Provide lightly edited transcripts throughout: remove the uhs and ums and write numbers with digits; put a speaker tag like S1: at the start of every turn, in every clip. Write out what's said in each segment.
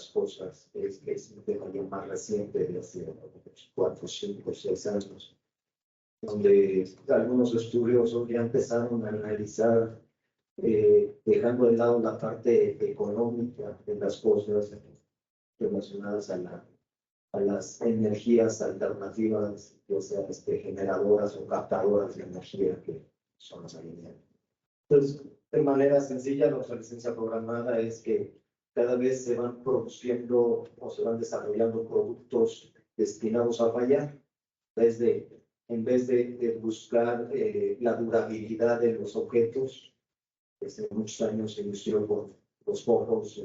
S1: las cosas es un tema ya más reciente de hace 4, 5, 6 años, donde algunos estudiosos ya empezaron a analizar, dejando de lado la parte económica de las cosas relacionadas a las energías alternativas, ya sea generadoras o captadoras de energía, que son las alineadas. Entonces, de manera sencilla, la obsolescencia programada es que cada vez se van produciendo o se van desarrollando productos destinados a fallar, en vez de buscar la durabilidad de los objetos. Desde muchos años se inició con los focos,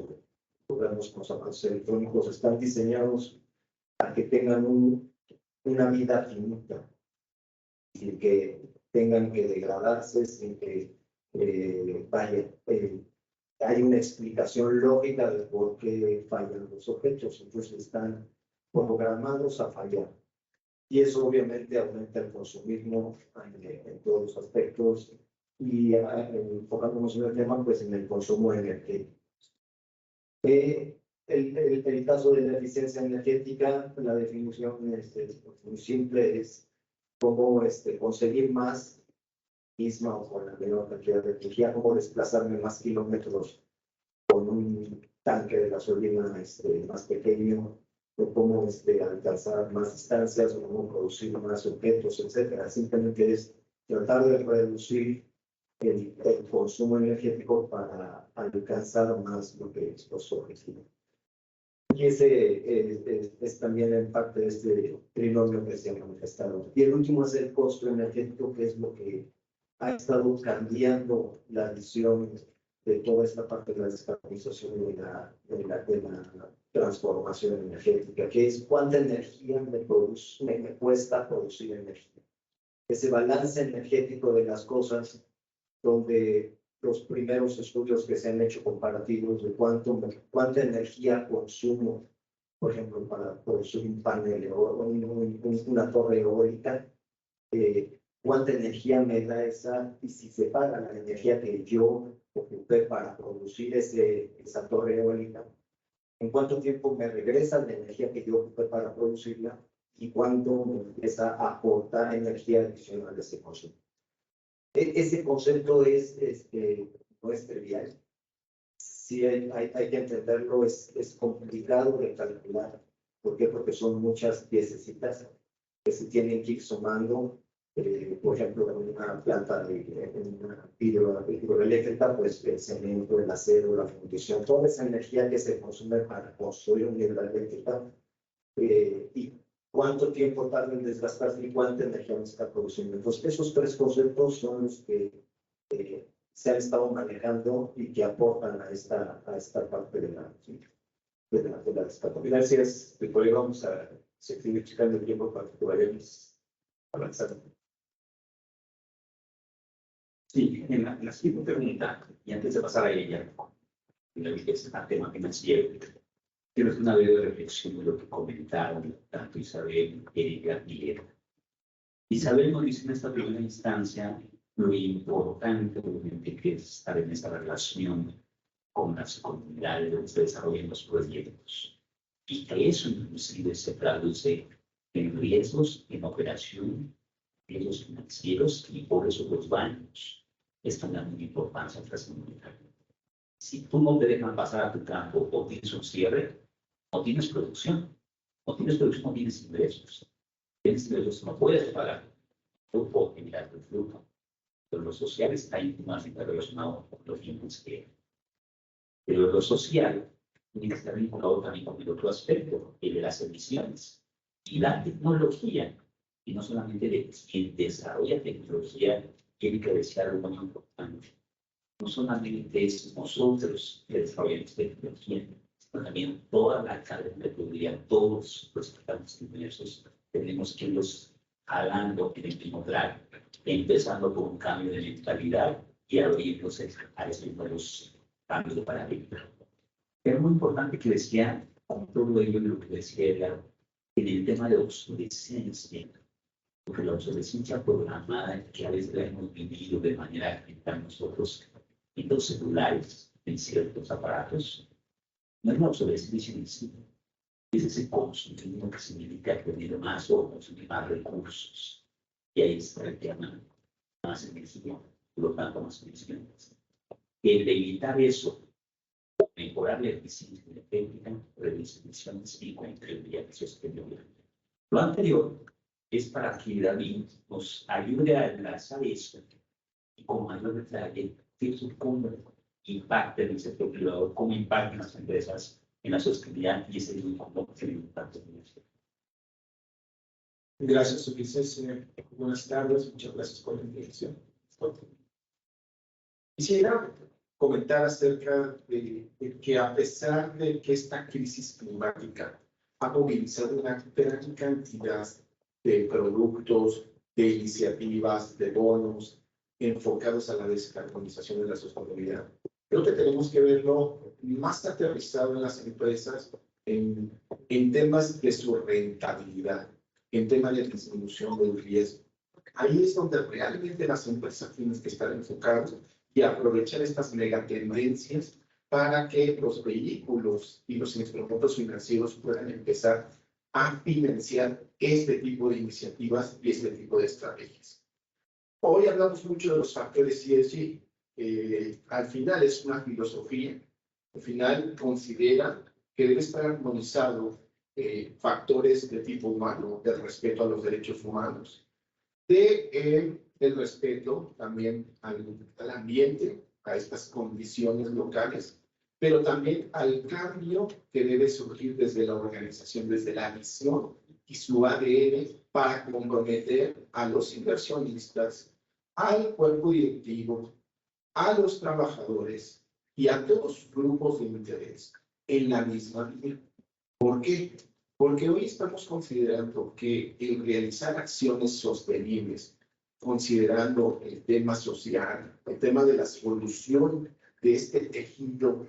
S1: programas con los aparatos electrónicos, están diseñados para que tengan una vida finita, sin que tengan que degradarse, sin que hay una explicación lógica de por qué fallan los objetos. Entonces están programados a fallar. Y eso obviamente aumenta el consumismo en todos los aspectos. Y enfocándonos en el tema, pues en el consumo energético. El caso de la eficiencia energética, la definición es muy simple, es cómo conseguir más misma o con la menor cantidad de energía, cómo desplazarme más kilómetros con un tanque de gasolina más pequeño, o cómo alcanzar más distancias, o cómo producir más objetos, etc. Simplemente es tratar de reducir el consumo energético para alcanzar más lo que es los objetivos. Y ese es también en parte de este trinomio que se ha manifestado. Y el último es el costo energético, que es lo que ha estado cambiando la visión de toda esta parte de la descarbonización y de la transformación energética, que es cuánta energía me cuesta producir energía. Ese balance energético de las cosas, donde los primeros estudios que se han hecho comparativos de cuánta energía consumo, por ejemplo, para producir un panel o una torre eólica, cuánta energía me da esa, y si se paga la energía que yo ocupé para producir esa torre eólica, en cuánto tiempo me regresa la energía que yo ocupé para producirla y cuánto me empieza a aportar energía adicional de ese consumo. Ese concepto no es trivial. Sí, hay que entenderlo, es complicado de calcular. ¿Por qué? Porque son muchas piececitas que se tienen que ir sumando. Por ejemplo, en una planta hidroeléctrica, pues el cemento, el acero, la fundición, toda esa energía que se consume para construir una hidroeléctrica, y cuánto tiempo tarda en desgastarse y cuánta energía se está produciendo. Entonces, esos tres conceptos son los que se han estado manejando y que aportan a esta parte de la descarbonización.
S2: Gracias, colega. Vamos a seguir checando el tiempo para que vayamos avanzando. Sí, en la siguiente pregunta, y antes de pasar a ella, que es el tema financiero, quiero hacer una breve reflexión de lo que comentaron tanto Isabel, Erika y Eva. Isabel nos dice en esta primera instancia lo importante, obviamente, que es estar en esta relación con las comunidades donde se desarrollan los proyectos. Y que eso inclusive se traduce en riesgos en operación, riesgos financieros, y por eso los bancos están dando una importancia trascendental. Si tú no te dejan pasar a tu campo o tienes un cierre, no tienes producción. No tienes producción, no tienes ingresos. Tienes ingresos, no puedes pagar. No puedo generar el flujo. Pero lo social está íntimamente relacionado con lo financiero. Pero lo social tiene que estar vinculado también con el otro aspecto, el de las emisiones. Y la tecnología, y no solamente de quien desarrolla tecnología, tiene que decir algo muy importante. No solamente es nosotros que desarrollamos tecnología, sino también toda la cadena de productividad, todos los que estamos inmersos, tenemos que irlos jalando en el mismo plan, empezando con un cambio de mentalidad y abriéndose a esos nuevos cambios de paradigma. Pero muy importante que decía, con todo ello lo que decía era, en el tema de obsolescencia, porque la obsolescencia programada que a veces la hemos vivido de manera general nosotros en los celulares, en ciertos aparatos, No es la obsolescencia en sí, es ese consumismo que significa tener más o consumir más recursos. Y ahí está el tema más energía, por lo tanto más emisiones. El de evitar eso, mejorar la eficiencia energética, reducir emisiones y contribuir a la sostenibilidad. Lo anterior es para que David nos ayude a enlazar eso y con mayor detalle, cómo impacta el sector privado, cómo impactan las empresas en la sostenibilidad y ese cómo tiene impacto en eso.
S3: Gracias, Ulises. Buenas tardes, muchas gracias por la invitación. Quisiera comentar acerca de que a pesar de que esta crisis climática ha movilizado una gran cantidad de productos, de iniciativas, de bonos enfocados a la descarbonización de la sostenibilidad, creo que tenemos que verlo más aterrizado en las empresas en temas de su rentabilidad, en temas de disminución del riesgo. Ahí es donde realmente las empresas tienen que estar enfocadas y aprovechar estas megatendencias para que los vehículos y los instrumentos financieros puedan empezar a financiar este tipo de iniciativas y este tipo de estrategias. Hoy hablamos mucho de los factores ESG. Al final es una filosofía. Al final considera que debe estar armonizado factores de tipo humano, del respeto a los derechos humanos, del respeto también al ambiente, a estas condiciones locales, pero también al cambio que debe surgir desde la organización, desde la misión y su ADN para comprometer a los inversionistas, al cuerpo directivo, a los trabajadores y a todos los grupos de interés en la misma línea. ¿Por qué? Porque hoy estamos considerando que el realizar acciones sostenibles, considerando el tema social, el tema de la solución de este tejido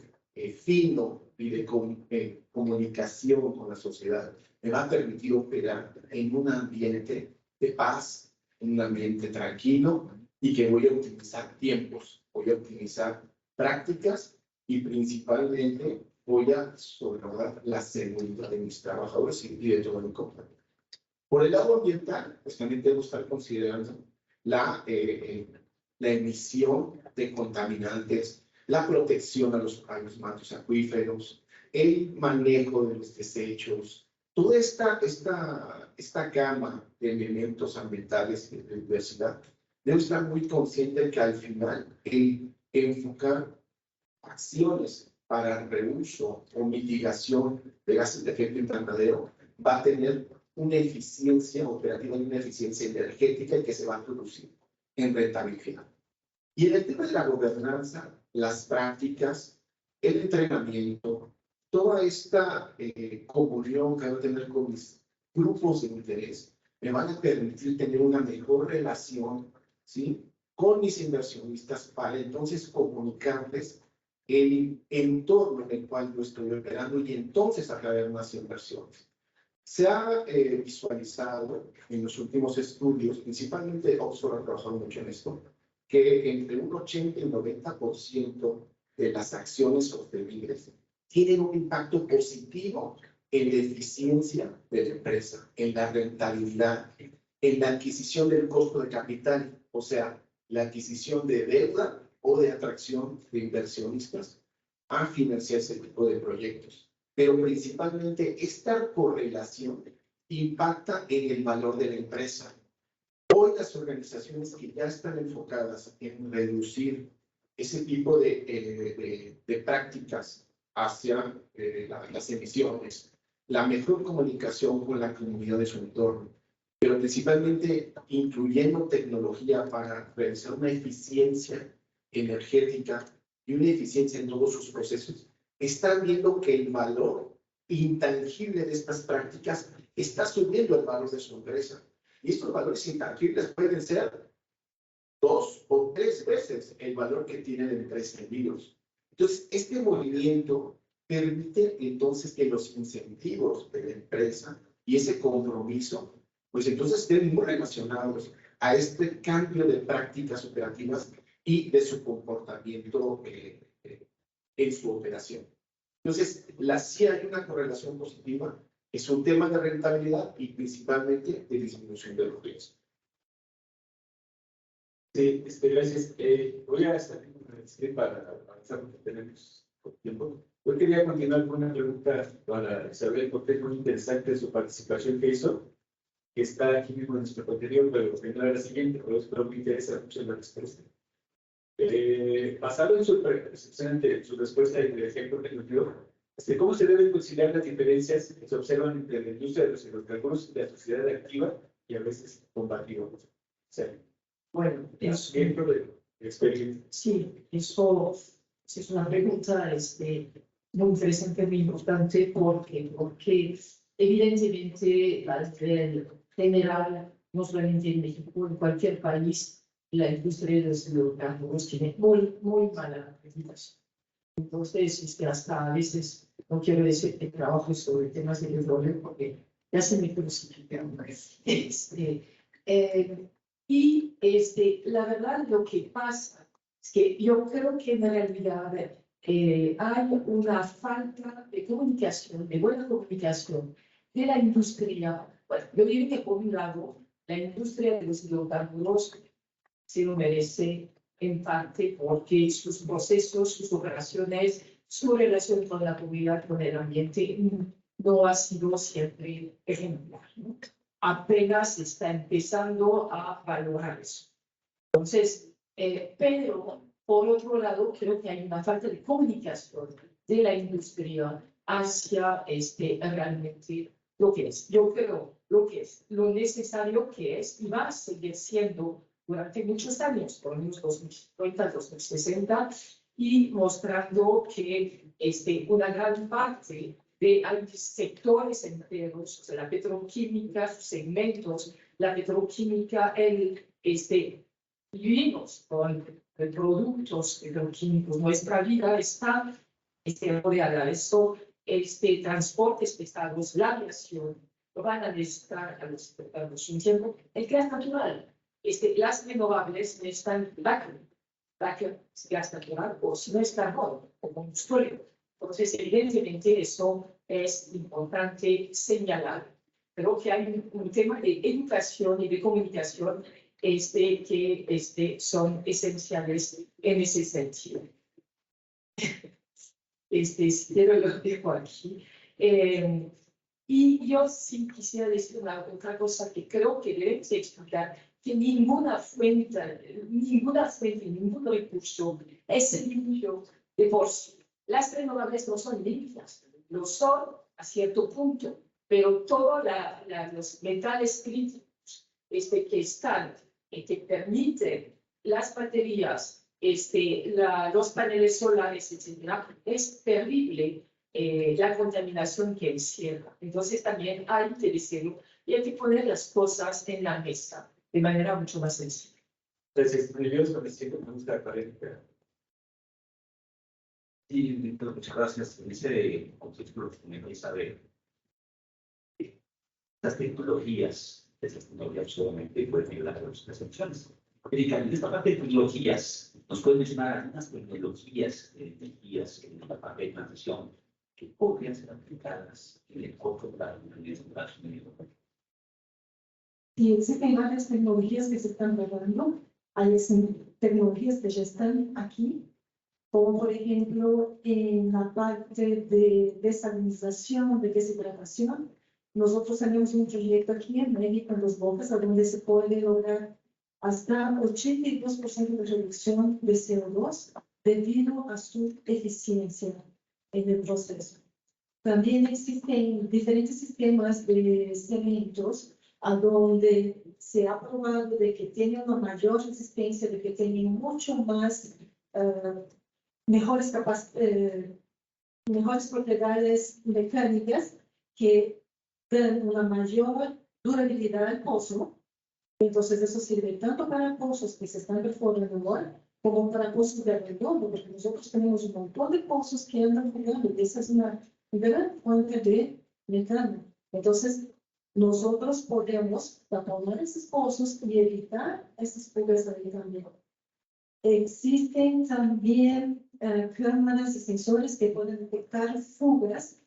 S3: fino y de comunicación con la sociedad, me va a permitir operar en un ambiente de paz, en un ambiente tranquilo y que voy a optimizar tiempos, voy a optimizar prácticas y principalmente voy a salvaguardar la seguridad de mis trabajadores y de todo mi compañía. Por el lado ambiental, pues también tenemos que estar considerando la emisión de contaminantes, la protección a los mantos acuíferos, el manejo de los desechos, toda esta gama de elementos ambientales y de diversidad. Debo estar muy consciente de que al final el enfocar acciones para reuso o mitigación de gases de efecto invernadero va a tener una eficiencia operativa y una eficiencia energética y que se va a producir en rentabilidad. Y en el tema de la gobernanza, las prácticas, el entrenamiento, toda esta comunión que voy a tener con mis grupos de interés, me van a permitir tener una mejor relación, ¿sí?, con mis inversionistas para entonces comunicarles el entorno en el cual yo estoy operando y entonces atraer más inversiones. Se ha visualizado en los últimos estudios, principalmente Oxford ha trabajado mucho en esto, que entre un 80 y un 90% de las acciones sostenibles tienen un impacto positivo en la eficiencia de la empresa, en la rentabilidad, en la adquisición del costo de capital, o sea, la adquisición de deuda o de atracción de inversionistas a financiar ese tipo de proyectos. Pero principalmente esta correlación impacta en el valor de la empresa. Hoy las organizaciones que ya están enfocadas en reducir ese tipo de prácticas hacia las emisiones, la mejor comunicación con la comunidad de su entorno, pero principalmente incluyendo tecnología para realizar una eficiencia energética y una eficiencia en todos sus procesos, están viendo que el valor intangible de estas prácticas está subiendo el valor de su empresa. Y estos valores intangibles pueden ser 2 o 3 veces el valor que tiene la empresa en virus. Entonces, este movimiento permite entonces que los incentivos de la empresa y ese compromiso, pues entonces estén muy relacionados a este cambio de prácticas operativas y de su comportamiento en su operación. Entonces, sí hay una correlación positiva, es un tema de rentabilidad y principalmente de disminución de los riesgos.
S4: Sí, gracias. Voy a estar para avanzar porque tenemos poco tiempo. Yo quería continuar con una pregunta para Isabel, porque es muy interesante su participación que hizo, que está aquí mismo en nuestro contenido, pero que no era la siguiente, pero me interesa mucho la respuesta. Basado en su respuesta y el ejemplo que nos dio, ¿cómo se deben conciliar las diferencias que se observan entre la industria de los hidrocarburos y la sociedad activa y a veces combativa? O sea,
S5: Bueno, eso,
S4: ejemplo de experiencia.
S5: sí, eso es una pregunta muy interesante, muy importante, porque evidentemente a nivel general, no solamente en México, en cualquier país, la industria de los hidrocarburos tiene muy mala reputación. Entonces, hasta a veces no quiero decir que trabajo sobre temas de petróleo porque ya se me crucifica. Y la verdad, lo que pasa es que yo creo que en realidad hay una falta de comunicación, de buena comunicación de la industria. Bueno, yo diría que por un lado, la industria de los hidrocarburos se lo merece en parte porque sus procesos, sus operaciones, su relación con la comunidad, con el ambiente, no ha sido siempre ejemplar, ¿no? Apenas está empezando a valorar eso. Entonces, pero por otro lado, creo que hay una falta de comunicación de la industria hacia realmente lo que es. Yo creo lo que es, lo necesario que es y va a seguir siendo durante muchos años, por lo menos 2050, 2060, y mostrando que una gran parte de sectores enteros, o sea, la petroquímica, sus segmentos, la petroquímica, vivimos con productos petroquímicos. Nuestra vida está rodeada de eso, transportes pesados, la aviación, lo van a necesitar a los un tiempo. El gas natural, las renovables necesitan backup, gas natural, o si no es carbón, o combustible. Entonces, evidentemente, eso es importante señalar. Creo que hay un tema de educación y de comunicación que son esenciales en ese sentido. Si quiero lo dejo aquí. Y yo sí quisiera decir otra cosa que creo que debemos explicar, que ningún recurso es limpio de por sí. Las renovables no son limpias, lo son a cierto punto, pero todos los metales críticos que están, que permiten las baterías, los paneles solares, etc., es terrible la contaminación que encierra. Entonces también hay que decirlo y hay que poner las cosas en la mesa de manera mucho más sencilla.
S4: Entonces, me gusta aparentar.
S2: Sí, Víctor, muchas gracias. En ese contexto que me vais a ver, las tecnologías solamente pueden ayudar a las percepciones. Erika, en esta parte de tecnologías, ¿nos pueden mencionar algunas tecnologías de energías en la parte de transición que podrían ser aplicadas en el corto plazo, en el plazo medio?
S5: Y existen varias tecnologías que se están probando. Hay tecnologías que ya están aquí, como por ejemplo en la parte de desalinización, de deshidratación. Nosotros tenemos un proyecto aquí en México, en Los Bocas, donde se puede lograr hasta 82% de reducción de CO2 debido a su eficiencia en el proceso. También existen diferentes sistemas de cementos a donde se ha probado de que tienen una mayor resistencia, de que tienen mucho más mejores propiedades mecánicas que dan una mayor durabilidad al pozo. Entonces eso sirve tanto para pozos que se están reformando ahora como para pozos de retorno, porque nosotros tenemos un montón de pozos que andan jugando y esa es una gran fuente de metano. Entonces nosotros podemos taponar esos pozos y evitar esas fugas de metano. Existen también cámaras y sensores que pueden detectar fugas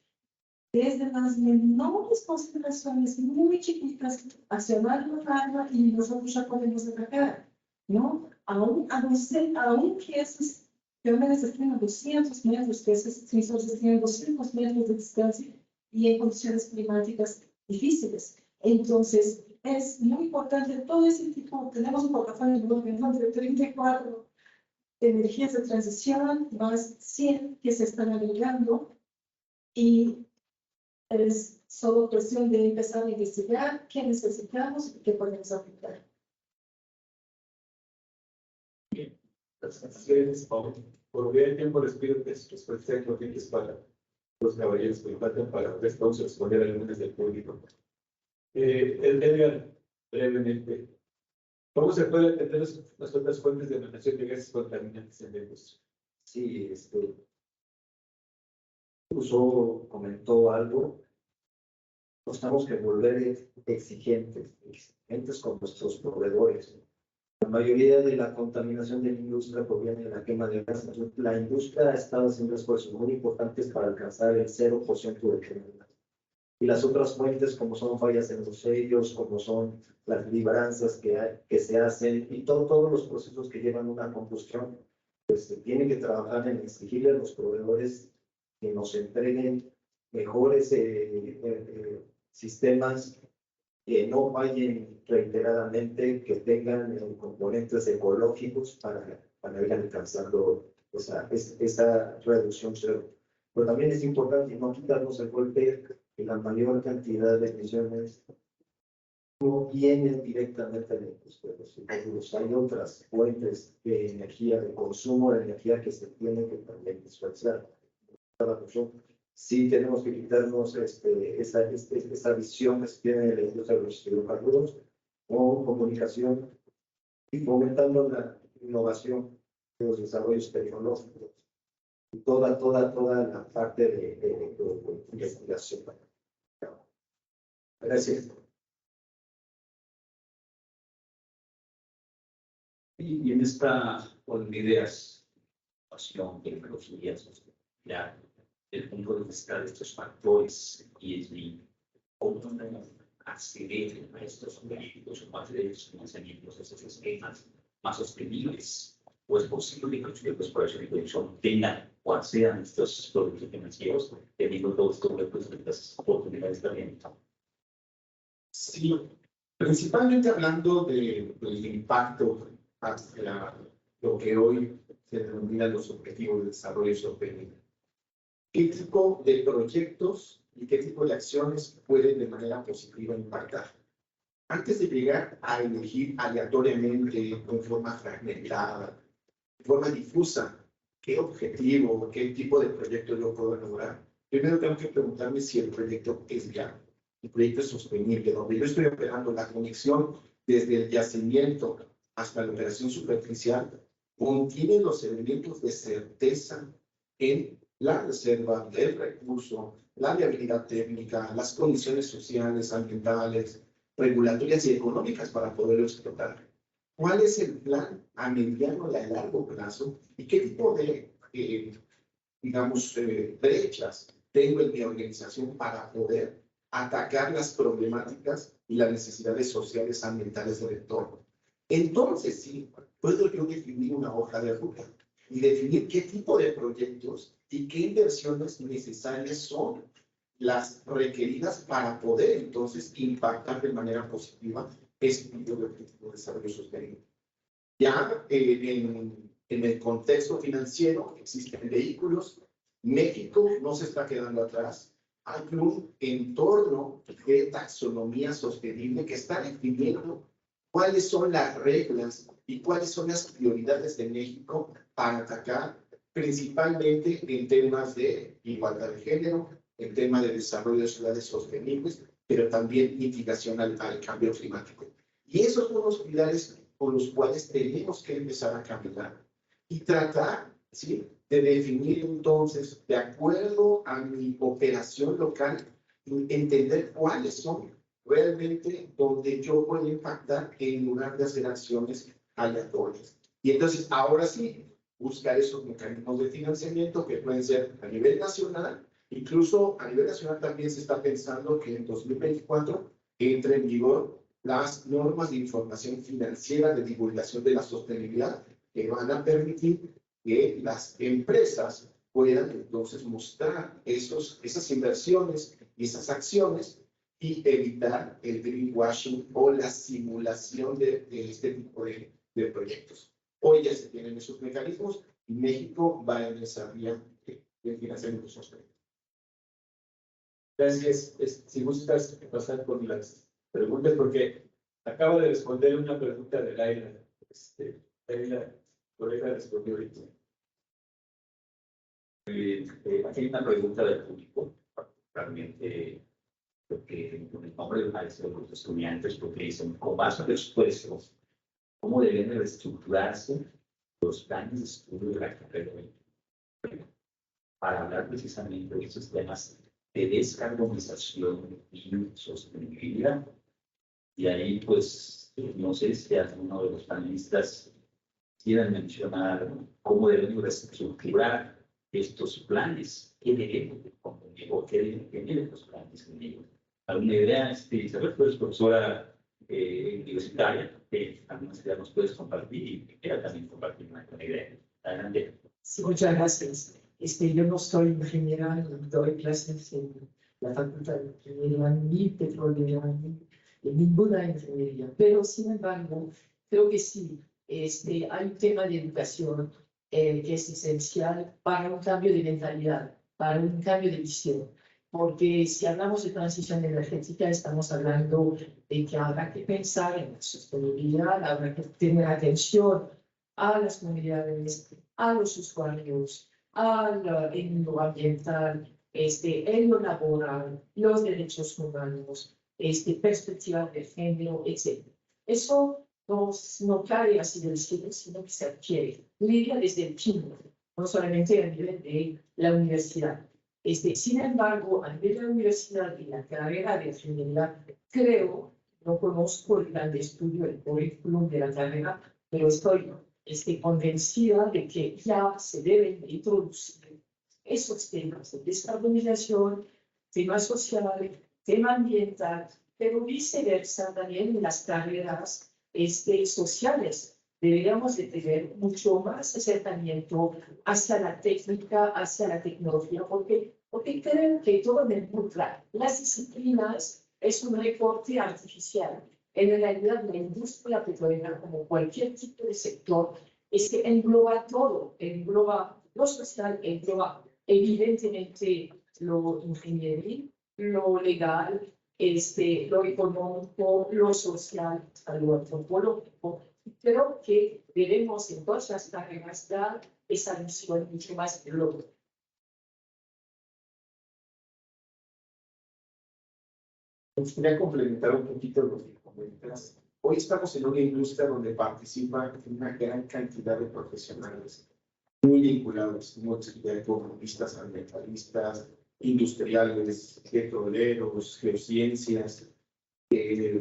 S5: desde las menores concentraciones muy chiquitas hacia la alarma y nosotros ya podemos atacar, ¿no? Aunque esas cámaras estén a 200 metros, que esos sensores estén a 200 metros de distancia y en condiciones climáticas difíciles. Entonces, es muy importante todo ese tipo. Tenemos un portafolio de 34 energías de transición, más 100 que se están agregando, y es solo cuestión de empezar a investigar qué necesitamos y qué podemos aplicar.
S4: Gracias, por ver tiempo les pido que sus respuestas para los caballeros que faltan para responder algunas del público. Edgar, brevemente, ¿cómo se puede atender las otras fuentes de emanación de gases contaminantes en la industria?
S1: Sí, Uso comentó algo. Nos tenemos que volver exigentes con nuestros proveedores. La mayoría de la contaminación de la industria proviene de la quema de gases. La industria ha estado haciendo esfuerzos muy importantes para alcanzar el 0% de quema. Y las otras fuentes, como son fallas en los sellos, como son las libranzas que se hacen, y todos los procesos que llevan una combustión, pues se tiene que trabajar en exigirle a los proveedores que nos entreguen mejores sistemas que no fallen reiteradamente, que tengan componentes ecológicos para ir alcanzando esa reducción cero. Pero también es importante no quitarnos el golpe que la mayor cantidad de emisiones no vienen directamente de los pueblos. Hay otras fuentes de energía, de consumo de energía que se tienen que también esforzar. Sí tenemos que quitarnos esa visión que se tiene de la industria de los hidrocarburos con comunicación y fomentando la innovación de los desarrollos tecnológicos y toda la parte de investigación. Gracias.
S2: Y en esta orden de ideas, innovación, tecnologías, ya el punto de vista de estos factores y cómo acceder a estos beneficios o parte de los financiamientos de estos esquemas más sostenibles, o es posible que los proyectos por eso de producción tengan o accedan a estos productos financieros, teniendo todos estas oportunidades también.
S3: Sí, principalmente hablando del impacto hacia lo que hoy se denominan los objetivos de desarrollo sostenible. ¿Qué tipo de proyectos y qué tipo de acciones pueden de manera positiva impactar? Antes de llegar a elegir aleatoriamente, en forma fragmentada, de forma difusa, qué objetivo, qué tipo de proyecto yo puedo lograr, primero tengo que preguntarme si el proyecto es viable, el proyecto es sostenible, donde yo estoy operando la conexión desde el yacimiento hasta la operación superficial, contiene los elementos de certeza en la reserva del recurso, la viabilidad técnica, las condiciones sociales, ambientales, regulatorias y económicas para poderlo explotar. ¿Cuál es el plan a mediano y a largo plazo? ¿Y qué tipo de, brechas tengo en mi organización para poder atacar las problemáticas y las necesidades sociales ambientales del entorno? Entonces, sí, puedo yo definir una hoja de ruta y definir qué tipo de proyectos y qué inversiones necesarias son las requeridas para poder entonces impactar de manera positiva ese tipo de objetivo de desarrollo sostenible. Ya en el contexto financiero existen vehículos, México no se está quedando atrás, hay un entorno de taxonomía sostenible que está definiendo cuáles son las reglas y cuáles son las prioridades de México para atacar principalmente en temas de igualdad de género, en temas de desarrollo de ciudades sostenibles, pero también mitigación al cambio climático. Y esos son los pilares con los cuales tenemos que empezar a caminar y tratar, ¿sí?, de definir entonces, de acuerdo a mi operación local, entender cuáles son realmente donde yo puedo impactar en lugar de hacer acciones aleatorias. Y entonces, ahora sí, buscar esos mecanismos de financiamiento que pueden ser a nivel nacional. Incluso a nivel nacional también se está pensando que en 2024 entre en vigor las normas de información financiera de divulgación de la sostenibilidad que van a permitir que las empresas puedan entonces mostrar esas inversiones y esas acciones y evitar el greenwashing o la simulación de este tipo de proyectos. Hoy ya se tienen esos mecanismos y México va en esa vía de financiamiento sostenible.
S4: Gracias. Si gustas pasar por las preguntas, porque acabo de responder una pregunta de Laila. Laila, colega, respondió ahorita.
S2: Aquí hay una pregunta del público, particularmente porque en el nombre del maestro de los estudiantes, porque dicen, con base a presupuestos, ¿cómo deben de reestructurarse los planes de estudio de la carrera para hablar precisamente de esos temas de descarbonización y sostenibilidad? Y ahí, pues, no sé si alguno de los panelistas quieran mencionar cómo deben reestructurar estos planes, qué debemos de componer o qué deben tener los planes en ellos. ¿Alguna idea, Isabel? Tú eres profesora universitaria, algunas ideas nos puedes compartir y quiera también compartir una idea. Adelante.
S5: Sí, muchas gracias. Yo no soy ingeniera, ni doy clases en la Facultad de Ingeniería, ni petrolera, ni ninguna ingeniería, pero sin embargo, creo que sí, hay un tema de educación que es esencial para un cambio de mentalidad, para un cambio de visión. Porque si hablamos de transición energética, estamos hablando de que habrá que pensar en la sostenibilidad, habrá que tener atención a las comunidades, a los usuarios, al mundo ambiental, en lo laboral, los derechos humanos, perspectiva de género, etc. Eso no cae así del cielo, sino que se adquiere. Lidia desde el chino, no solamente a nivel de la universidad. Sin embargo, a nivel de la universidad y la carrera de ingeniería, creo, no conozco el plan de estudio, el currículum de la carrera, pero estoy convencida de que ya se deben introducir esos temas de descarbonización, tema social, tema ambiental, pero viceversa también en las carreras sociales. Deberíamos de tener mucho más acercamiento hacia la técnica, hacia la tecnología, porque creo que todo involucra las disciplinas es un recorte artificial. En realidad, la industria petrolera, como cualquier tipo de sector, engloba todo, engloba lo social, engloba evidentemente lo ingenieril, lo legal, lo económico, lo social, lo antropológico. Creo que debemos en todas las carreras dar esa visión mucho más global.
S3: Me gustaría complementar un poquito lo que comentas. Hoy estamos en una industria donde participan una gran cantidad de profesionales muy vinculados, de economistas, ambientalistas, industriales, petroleros, geociencias,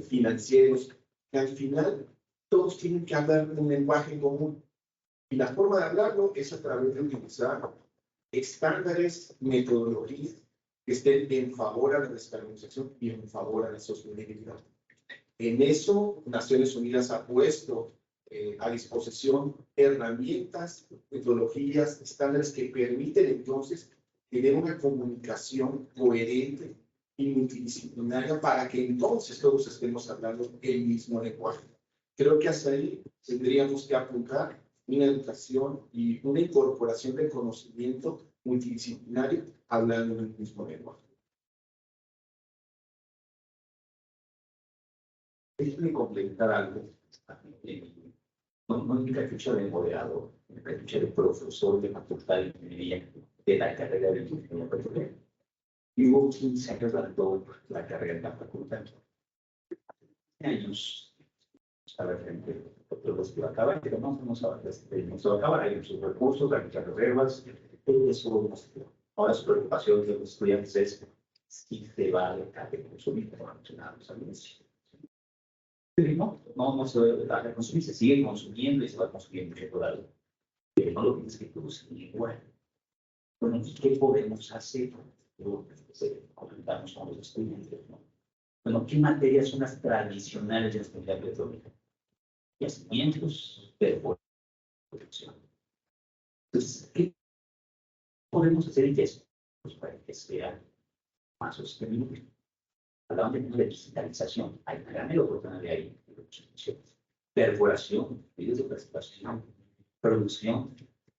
S3: financieros, que al final todos tienen que hablar un lenguaje común. Y la forma de hablarlo es a través de utilizar estándares, metodologías que estén en favor a la descarbonización y en favor a la sostenibilidad. En eso, Naciones Unidas ha puesto a disposición herramientas, metodologías, estándares que permiten entonces tener una comunicación coherente y multidisciplinaria para que entonces todos estemos hablando el mismo lenguaje. Creo que hasta ahí tendríamos que apuntar una educación y una incorporación de conocimiento multidisciplinario hablando en el mismo lenguaje.
S2: Déjame complementar algo. No en mi cachucha de moderador, en mi cachucha de profesor de facultad de ingeniería de la carrera de ingeniería petrolera. Llevo 15 años dando la carrera en la facultad. Años estaba frente a los que acaban, pero no se va a acabar, hay sus recursos, hay muchas reservas, eso. Ahora su preocupación de los estudiantes es si se va a dejar de consumir, como ha mencionado los anuncios. No se debe dejar de consumir, se sigue consumiendo y se va consumiendo por algo. Oye, no lo tienes que producir igual. Bueno, ¿y qué podemos hacer? Comentamos con los estudiantes, ¿no? Bueno, ¿qué materias son las tradicionales de la actividad petrolera? Yacimientos de producción. Entonces, ¿qué podemos hacer en eso? Pues para que sea más sostenible. Hablamos de digitalización, hay una gran oportunidad de ahí. Perforación, medios de participación, producción,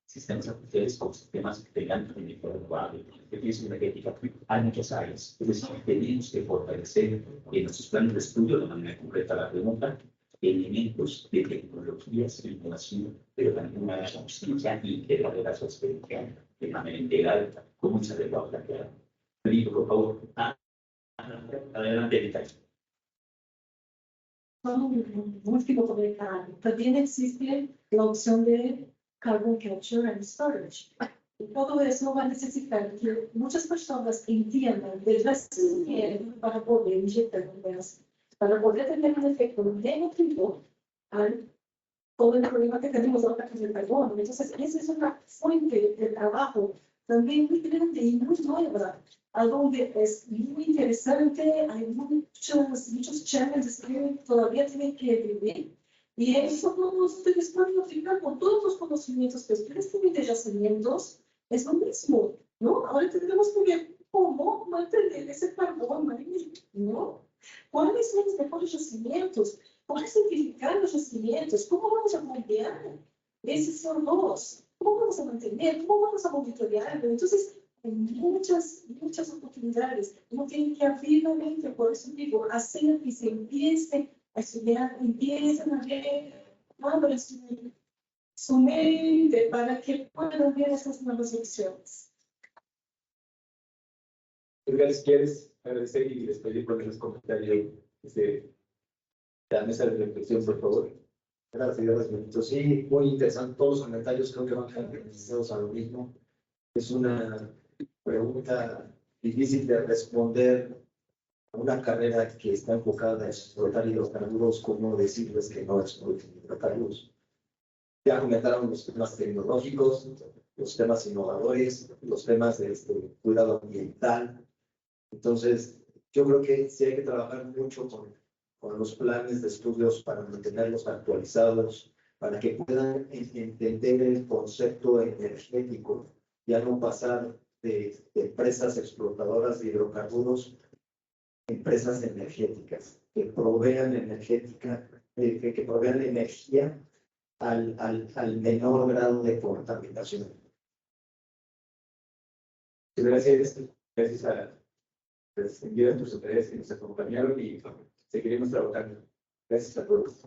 S2: sistemas artificiales con sistemas que tengan energía renovable, eficiencia energética, hay muchas áreas. Es decir, tenemos que fortalecer en nuestros planes de estudio, de manera concreta la pregunta, elementos de tecnologías e innovación, pero también una conciencia integral de la sostenibilidad de manera integral, como se ha planteado. Felipe, por favor. Adelante, Erika.
S5: Último comentario. También existe la opción de carbon capture and storage. Y todo eso va a necesitar que muchas personas entiendan del recién para poder inyectar gas, para poder tener un efecto negativo al todo el problema que tenemos ahora con el carbono. Entonces, esa es una fuente de trabajo también muy grande y muy nueva, algo que es muy interesante. Hay muchos challenges que todavía tienen que vivir. Y eso no ustedes pueden aplicar con todos los conocimientos que ustedes tienen de yacimientos. Es lo mismo, ¿no? Ahora tenemos que ver cómo mantener ese carbono ahí, ¿no? ¿Cuáles son los mejores yacimientos? ¿Cómo simplificar los yacimientos? ¿Cómo vamos a moldear ese CO2? ¿Cómo vamos a mantener? ¿Cómo vamos a monitorearlo? Entonces, hay muchas oportunidades. Uno tiene que abrir la mente, por eso digo, hacer que se empiece a estudiar, empiecen a ver, abran su mente para que puedan ver esas nuevas opciones.
S4: ¿Les quieres agradecer y despedir con los comentarios de la mesa de reflexión, por favor?
S1: Gracias, Benito. Sí, muy interesante. Todos los comentarios creo que van encaminados a lo mismo. Es una pregunta difícil de responder a una carrera que está enfocada en explotar hidrocarburos. ¿Cómo decirles que no exploten hidrocarburos? Ya comentaron los temas tecnológicos, los temas innovadores, los temas de cuidado ambiental. Entonces, yo creo que sí hay que trabajar mucho con los planes de estudios para mantenerlos actualizados, para que puedan entender el concepto energético, ya no pasar de empresas explotadoras de hidrocarburos, empresas energéticas que provean que provean energía al menor grado de contaminación.
S4: Gracias a las tus autoridades que nos acompañaron y seguiremos trabajando. Gracias a todos.